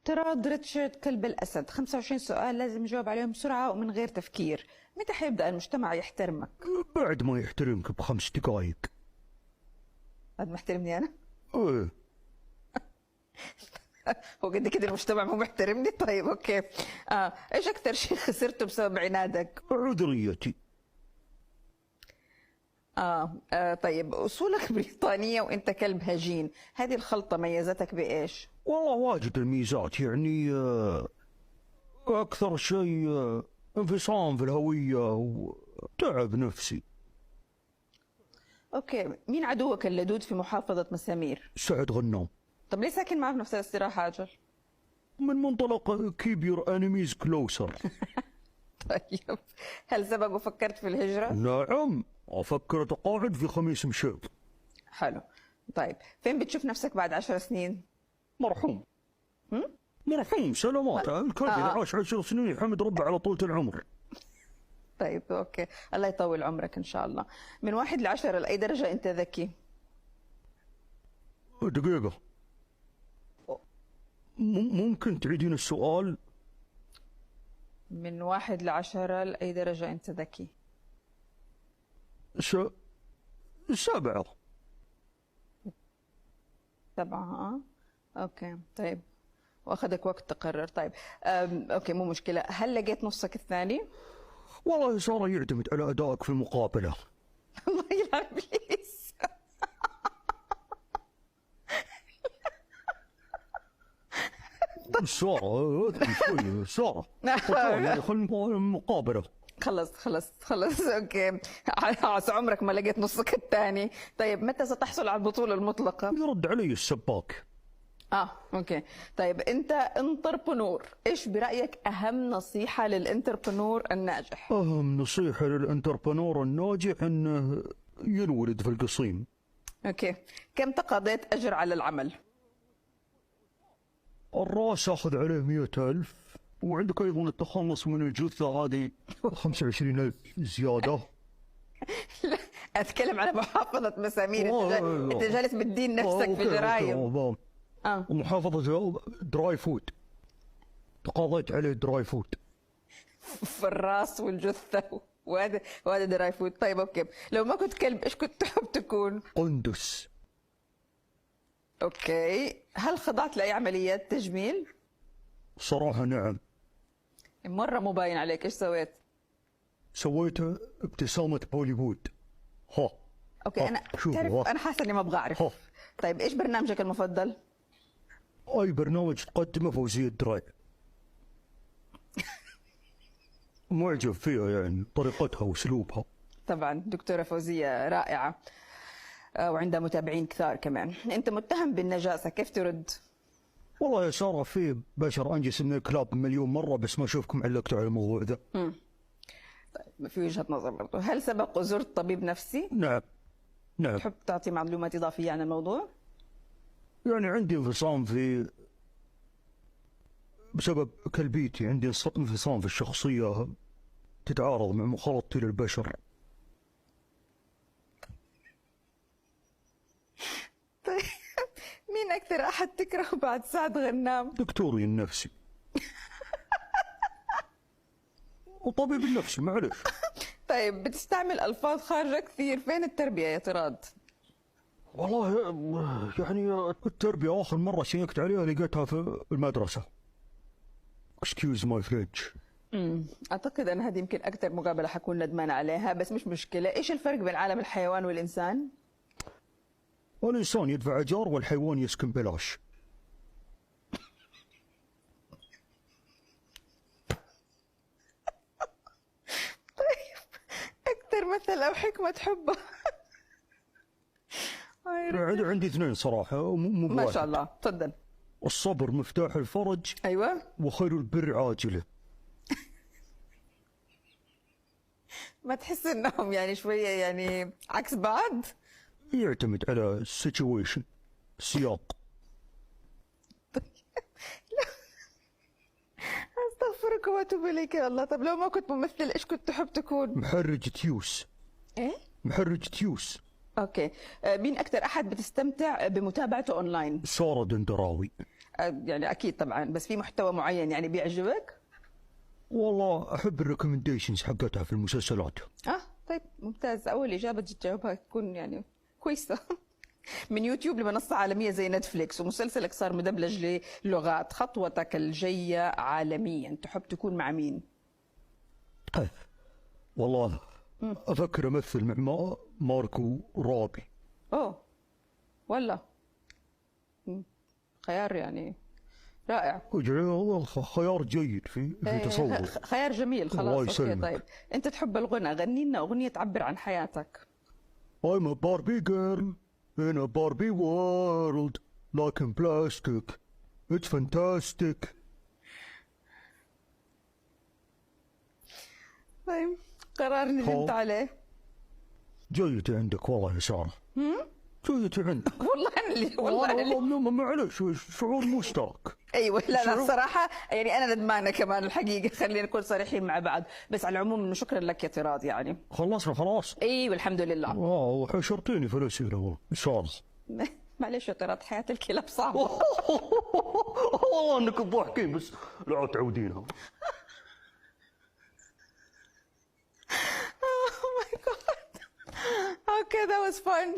تراد ريتشارد كلب الأسد، 25 سؤال لازم نجاوب عليهم بسرعة ومن غير تفكير. متى حيبدأ المجتمع يحترمك؟ بعد ما يحترمك ب5 دقائق. بعد ما يحترمني أنا؟ ايه. هو قد كده المجتمع مو محترمني؟ طيب أوكي. إيش أكثر شيء خسرته بسبب عنادك؟ عذريتي. طيب أصولك بريطانية وأنت كلب هجين، هذه الخلطة ميزتك بإيش؟ والله واجد الميزات، يعني أكثر شيء انفصام في الهوية وتعب نفسي. أوكي، مين عدوك اللدود في محافظة مسامير؟ سعد غنام. طب ليه ساكن معه في نفس الاستراحة أجل؟ من منطلق keep your enemies closer. طيب هل سبق وفكرت في الهجرة؟ نعم، أفكر أتقاعد في خميس مشيط. حلو. طيب فين بتشوف نفسك بعد 10 سنين؟ مرحوم. مرحوم سلامات. الكلب إذا عاش 10 سنين يحمد ربه على طولة العمر. طيب أوكي، الله يطول عمرك إن شاء الله. من 1 ل10 لأي درجة أنت ذكي؟ دقيقة، ممكن تعيدين السؤال؟ من 1 ل10 لأي درجة أنت ذكي؟ 7. 7. أوكي طيب، وأخذك وقت تقرر. طيب أوكي مو مشكلة. هل لقيت نصك الثاني؟ والله صار يعتمد على أدائك في المقابلة. الله يلعن إبليس. سارة اذكي شوي سارة. خلينا المقابلة. خلص اوكي. عسى عمرك ما لقيت نصك الثاني. طيب متى ستحصل على البطولة المطلقة؟ يرد علي السباك. اوكي طيب، انت انتربرنور، ايش برأيك اهم نصيحة للانتربرنور الناجح؟ اهم نصيحة للانتربرنور الناجح انه ينولد في القصيم. اوكي، كم تقاضيت اجر على العمل؟ الراس اخذ عليه 100,000، وعندك ايضا التخلص من الجثة هذه 25,000 زيادة. لا اتكلم على محافظة مسامير. انت جالس بتدين نفسك في جرايم. ومحافظة دراي فود تقاضيت عليه دراي فود في الراس والجثة، وهذا دراي فود. طيب اوكي، لو ما كنت كلب ايش كنت تحب تكون؟ قندس. اوكي، هل خضعت لاي عمليات تجميل؟ صراحة نعم. مرة مو باين عليك، ايش سويت؟ سويت ابتسامة بوليوود. اوكي انا تعرف انا حاسة اني ما ابغى اعرف. طيب ايش برنامجك المفضل؟ اي برنامج تقدمه فوزية الدراي. معجب فيها، يعني طريقتها واسلوبها. طبعا دكتورة فوزية رائعة، وعندها متابعين كثار كمان. انت متهم بالنجاسة، كيف ترد؟ والله يا سارة في بشر انجس من الكلاب مليون مرة، بس ما اشوفكم علقتوا على الموضوع ذا. طيب في وجهة نظر برضه. هل سبق وزرت طبيب نفسي؟ نعم. تحب تعطي معلومات إضافية عن الموضوع؟ يعني عندي انفصام بسبب كلبيتي، عندي انفصام في الشخصية تتعارض مع مخالطتي للبشر. طيب مين أكثر أحد تكرهه بعد سعد غنام؟ دكتوري النفسي. وطبيب النفسي معلش. طيب بتستعمل ألفاظ خارجة كثير، فين التربية يا طراد؟ والله يعني التربية آخر مرة شيكت عليها لقيتها في المدرسة. Excuse my French. أعتقد أن هذه يمكن أكثر مقابلة حكون ندمان عليها، بس مش مشكلة. إيش الفرق بين عالم الحيوان والإنسان؟ الإنسان يدفع إيجار والحيوان يسكن بلاش. طيب أكثر مثل أو حكمة تحبها؟ عندي 2 صراحة، مو ما شاء الله. تفضل. الصبر مفتاح الفرج. أيوة. وخير البر عاجله. ما تحس انهم يعني شويه يعني عكس بعض؟ يعتمد على السيتويشن، السياق. استغفرك واتوب اليك يا الله. طب لو ما كنت ممثل ايش كنت تحب تكون؟ محرج تيوس. ايه؟ محرج تيوس. اوكي، مين اكثر احد بتستمتع بمتابعته اونلاين؟ سارة دندراوي. يعني اكيد طبعا، بس في محتوى معين يعني بيعجبك؟ والله احب الريكومنديشنز حقتها في المسلسلات. طيب ممتاز، اول اجابه تجاوبها تكون يعني كويسه. من يوتيوب لمنصه عالميه زي نتفليكس، ومسلسلك صار مدبلج للغات، خطوتك الجايه عالميا تحب تكون مع مين؟ والله افكر امثل مع ماركو رابي. اوه ولا خيار يعني رائع. والله خيار جيد في تصور. خيار جميل، خلاص الله اوكي. يسلمك. طيب انت تحب الغنى، غني لنا اغنيه تعبر عن حياتك. I'm a Barbie girl in a Barbie world like in plastic. It's fantastic. طيب قرار ندمت عليه؟ جيد عندك والله يا سارة. جيد عندك. والله انا اللي والله معلش شعور مشترك. ايوه. لا شعور. الصراحه يعني انا ندمانه كمان الحقيقه، خلينا نكون صريحين مع بعض، بس على العموم انه شكرا لك يا طراد يعني. خلصنا خلاص. ايوه الحمد لله. واو حشرتيني في الاسئله والله سارة. معلش يا طراد، حياه الكلاب صعبه. والله انكم ضاحكين بس لا تعودينها. Oh my god. Okay, that was fun.